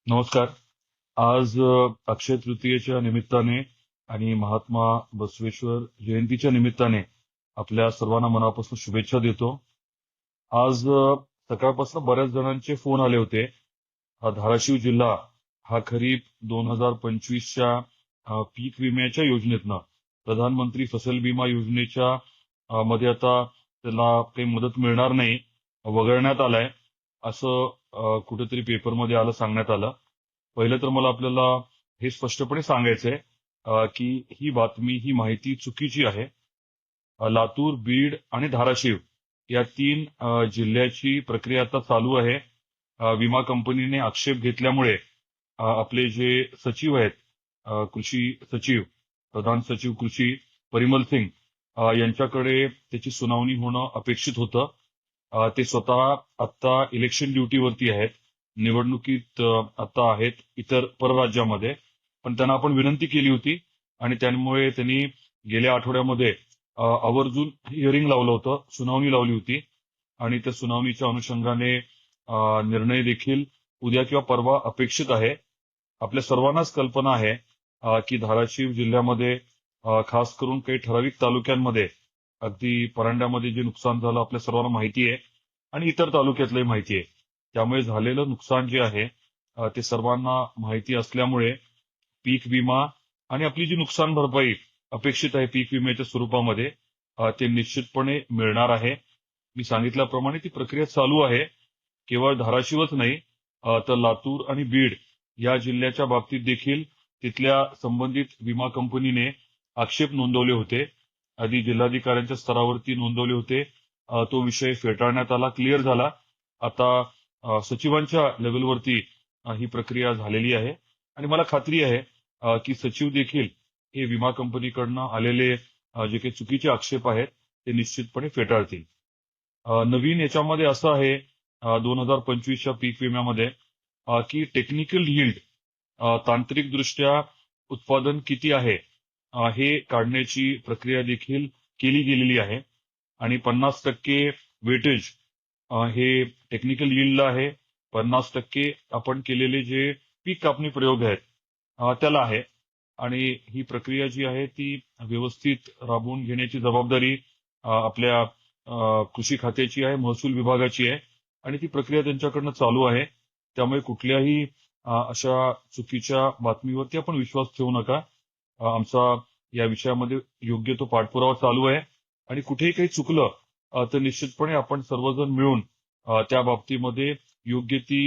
नमस्कार. आज अक्षय तृतीयेच्या निमित्ताने आणि महात्मा बसवेश्वर जयंतीच्या निमित्ताने आपल्या सर्वांना मनापासून शुभेच्छा देतो. आज सकाळपासून बऱ्याच जणांचे फोन आले होते. धाराशिव जिल्हा हा खरीप 2025च्या पीक विम्याच्या योजनेतनं प्रधानमंत्री फसल बीमा योजनेच्या मध्ये आता त्याला काही मदत मिळणार नाही, वगळण्यात आलाय असं कुठेतरी पेपरमध्ये आलं, सांगण्यात आलं. पहिलं तर मला आपल्याला हे स्पष्टपणे सांगायचंय की ही बातमी, ही माहिती चुकीची आहे. लातूर, बीड आणि धाराशिव या 3 जिल्ह्याची प्रक्रिया आता चालू आहे. विमा कंपनीने आक्षेप घेतल्यामुळे आपले जे सचिव आहेत, कृषी सचिव, प्रधान सचिव कृषी परिमल सिंग यांच्याकडे त्याची सुनावणी होणं अपेक्षित होतं. ते स्वतः आता इलेक्शन ड्युटीवरती आहेत, निवडणुकीत आता आहेत इतर परराज्यामध्ये. पण त्यांना आपण विनंती केली होती आणि त्यामुळे त्यांनी गेल्या आठवड्यामध्ये आवर्जून हिअरिंग लावलं होतं, सुनावणी लावली होती आणि त्या सुनावणीच्या अनुषंगाने निर्णय देखील उद्या किंवा परवा अपेक्षित आहे. आपल्या सर्वांनाच कल्पना आहे की धाराशिव जिल्ह्यामध्ये खास करून काही ठराविक तालुक्यांमध्ये अगदी परांड्यामध्ये जे नुकसान झालं आपल्या सर्वांना माहिती आहे आणि इतर तालुक्यातलंही माहिती आहे. त्यामुळे झालेलं नुकसान जे आहे ते सर्वांना माहिती असल्यामुळे पीक विमा आणि आपली जी नुकसान भरपाई अपेक्षित आहे पीक विम्याच्या स्वरूपामध्ये ते निश्चितपणे मिळणार आहे. मी सांगितल्याप्रमाणे ती प्रक्रिया चालू आहे. केवळ धाराशिवच नाही तर लातूर आणि बीड या जिल्ह्याच्या बाबतीत देखील तिथल्या संबंधित विमा कंपनीने आक्षेप नोंदवले होते. आधी जिल्हाधिकाऱ्यांच्या स्तरावरती नोंदवले होते. तो विषय फेटाळण्यात आला, क्लिअर झाला. आता सचिवांच्या लेव्हलवरती ही प्रक्रिया झालेली आहे आणि मला खात्री आहे की सचिव देखील हे विमा कंपनीकडनं आलेले जे काही चुकीचे आक्षेप आहेत ते निश्चितपणे फेटाळतील. नवीन याच्यामध्ये असं आहे 2025च्या पीक विम्यामध्ये की टेक्निकल यील्ड, तांत्रिकदृष्ट्या उत्पादन किती आहे हे काढण्याची प्रक्रिया देखील केली गेलेली आहे आणि 50% वेटेज हे टेक्निकल यील्डला आहे. 50% आपण केलेले जे पीक कापणी प्रयोग आहेत त्याला आहे आणि ही प्रक्रिया जी आहे ती व्यवस्थित राबवून घेण्याची जबाबदारी आपल्या कृषी खात्याची आहे, महसूल विभागाची आहे आणि ती प्रक्रिया त्यांच्याकडनं चालू आहे. त्यामुळे कुठल्याही अशा चुकीच्या बातमीवरती आपण विश्वास ठेवू नका. आमचा या विषयामध्ये योग्य तो पाठपुरावा चालू आहे आणि कुठेही काही चुकलं तर निश्चितपणे आपण सर्वजण मिळून त्या बाबतीमध्ये योग्य ती